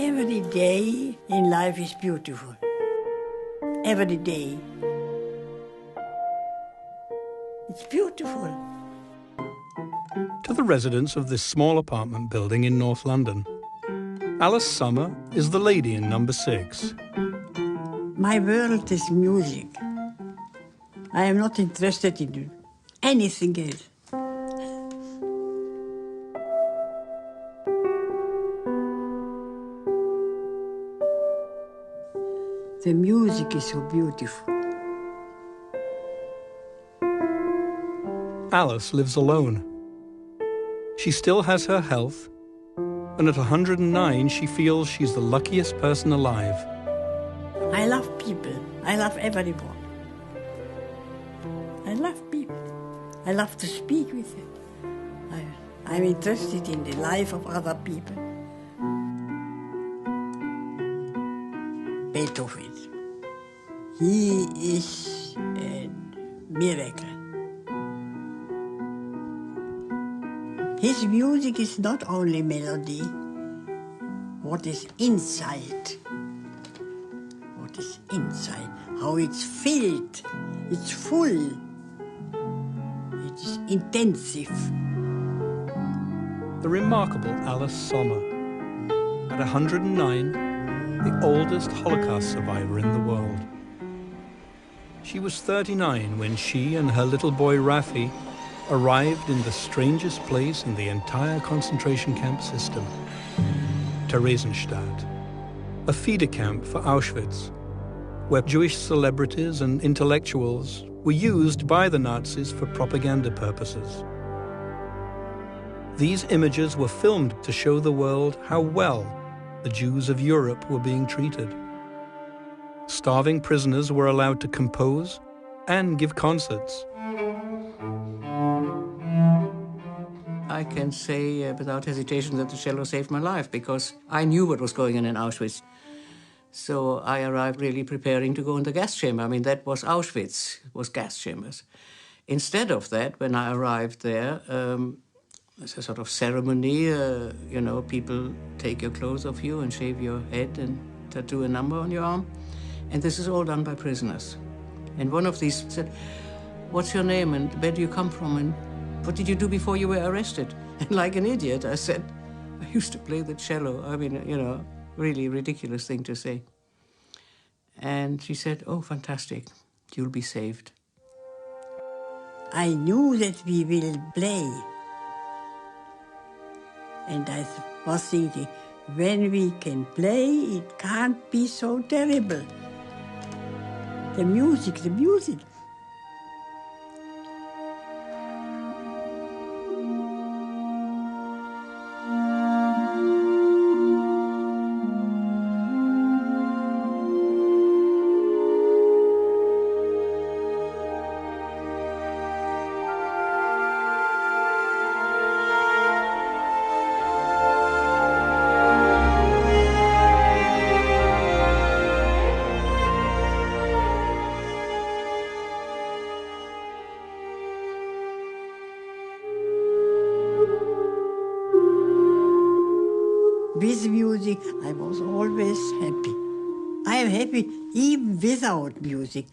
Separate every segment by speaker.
Speaker 1: Every day in life is beautiful. Every day. It's beautiful.
Speaker 2: To the residents of this small apartment building in North London, Herz Sommer is the lady in number 6.
Speaker 1: My world is music. I am not interested in anything else. The music is so beautiful.
Speaker 2: Alice lives alone. She still has her health, and at 109 she feels she's the luckiest person alive.
Speaker 1: I love people. I love everyone. I love people. I love to speak with them. I'm interested in the life of other people. Beethoven. He is a miracle. His music is not only melody, what is inside. What is inside, how it's filled, it's full, it's intensive.
Speaker 2: The remarkable Herz Sommer, at 109, the oldest Holocaust survivor in the world. She was 39 when she and her little boy Rafi arrived in the strangest place in the entire concentration camp system, Theresienstadt, a feeder camp for Auschwitz, where Jewish celebrities and intellectuals were used by the Nazis for propaganda purposes. These images were filmed to show the world how well the Jews of Europe were being treated. Starving prisoners were allowed to compose and give concerts.
Speaker 3: I can say without hesitation that the cello saved my life, because I knew what was going on in Auschwitz. So I arrived really preparing to go in the gas chamber. I mean, that was Auschwitz, was gas chambers. Instead of that, when I arrived there, there's a sort of ceremony, you know, people take your clothes off you and shave your head and tattoo a number on your arm. And this is all done by prisoners. And one of these said, "What's your name and where do you come from and what did you do before you were arrested?" And like an idiot, I said, "I used to play the cello." I mean, you know, really ridiculous thing to say. And she said, "Oh, fantastic, you'll be saved."
Speaker 1: I knew that we will play. And I was thinking, when we can play, it can't be so terrible. The music, the music. With music, I was always happy. I am happy even without music.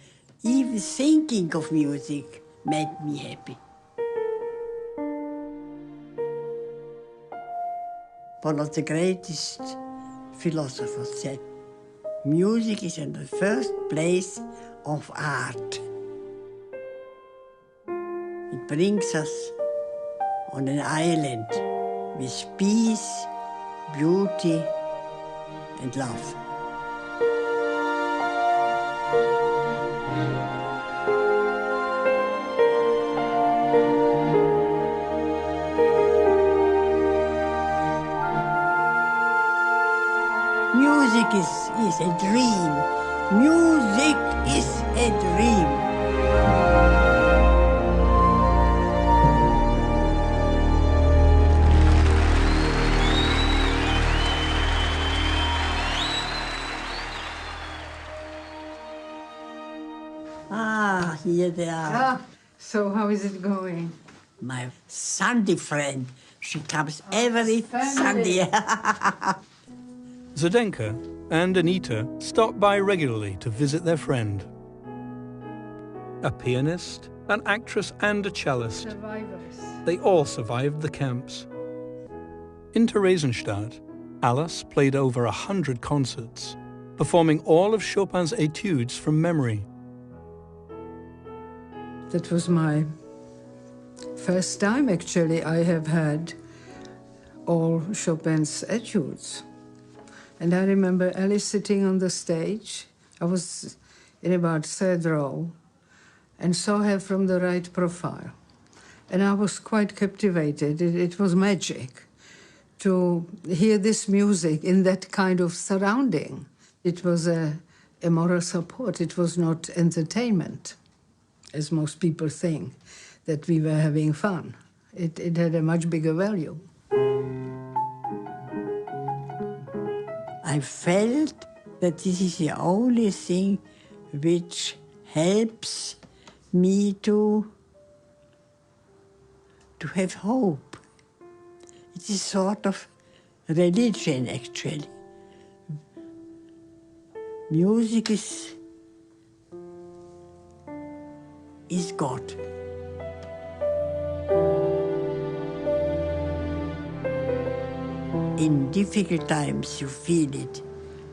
Speaker 1: Even thinking of music made me happy. One of the greatest philosophers said, music is in the first place of art. It brings us on an island with peace, beauty and love. Music is a dream. Music is a dream. Here they are.
Speaker 4: So how is it going?
Speaker 1: My Sunday friend. She comes every Sunday.
Speaker 2: Zdenka and Anita stop by regularly to visit their friend. A pianist, an actress and a cellist.
Speaker 4: Survivors.
Speaker 2: They all survived the camps. In Theresienstadt, Alice played over 100 concerts, performing all of Chopin's etudes from memory.
Speaker 4: That was my first time, actually, I have had all Chopin's etudes. And I remember Alice sitting on the stage. I was in about third row and saw her from the right profile. And I was quite captivated. It was magic to hear this music in that kind of surrounding. It was a moral support. It was not entertainment, as most people think, that we were having fun. It had a much bigger value.
Speaker 1: I felt that this is the only thing which helps me to have hope. It is sort of religion, actually. Music is God. In difficult times you feel it,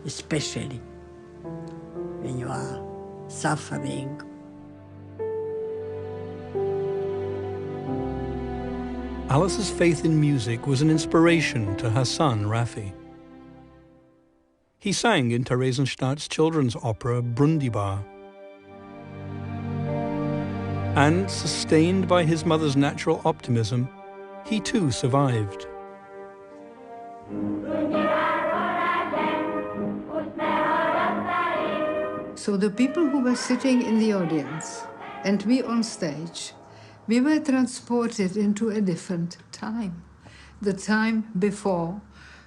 Speaker 1: especially when you are suffering.
Speaker 2: Alice's faith in music was an inspiration to her son, Raffi. He sang in Theresienstadt's children's opera Brundibar. And, sustained by his mother's natural optimism, he too survived.
Speaker 4: So the people who were sitting in the audience and we on stage, we were transported into a different time. The time before,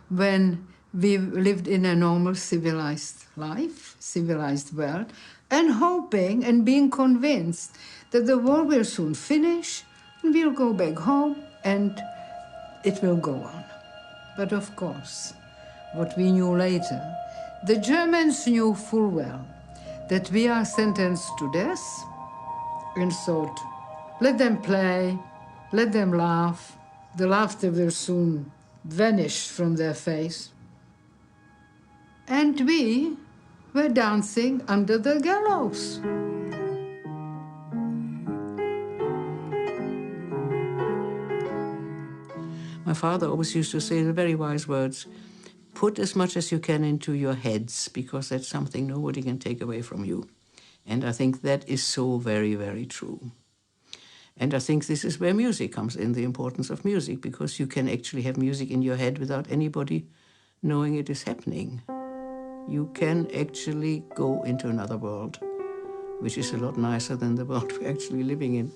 Speaker 4: when we lived in a normal civilized life, civilized world, and hoping and being convinced that the war will soon finish and we'll go back home and it will go on. But of course, what we knew later, the Germans knew full well that we are sentenced to death and thought, let them play, let them laugh. The laughter will soon vanish from their face. And we were dancing under the gallows.
Speaker 3: My father always used to say the very wise words, put as much as you can into your heads, because that's something nobody can take away from you. And I think that is so very, very true. And I think this is where music comes in, the importance of music, because you can actually have music in your head without anybody knowing it is happening. You can actually go into another world, which is a lot nicer than the world we're actually living in.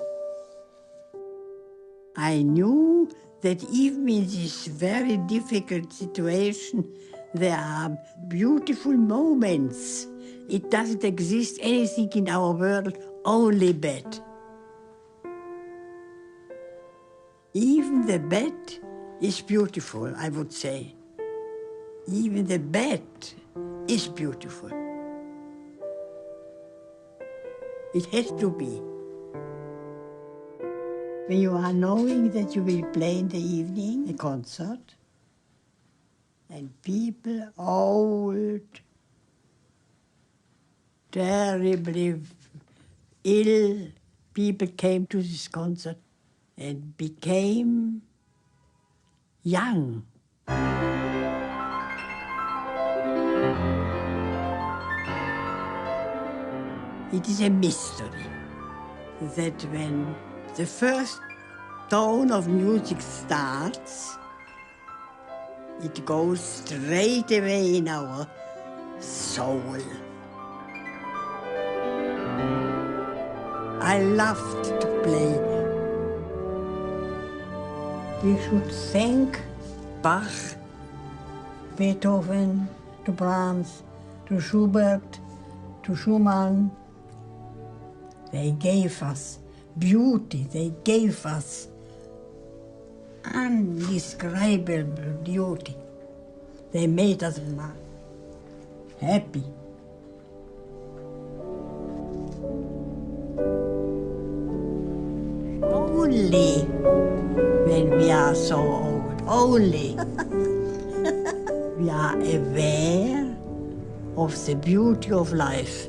Speaker 1: I knew that even in this very difficult situation, there are beautiful moments. It doesn't exist anything in our world, only bad. Even the bad is beautiful, I would say. Even the bad is beautiful. It has to be. When you are knowing that you will play in the evening a concert, and people, old, terribly ill people came to this concert and became young. It is a mystery that when the first tone of music starts, it goes straight away in our soul. I loved to play. We should thank Bach, Beethoven, to Brahms, to Schubert, to Schumann. They gave us beauty, they gave us undescribable beauty. They made us happy. Only when we are so old, only. We are aware of the beauty of life.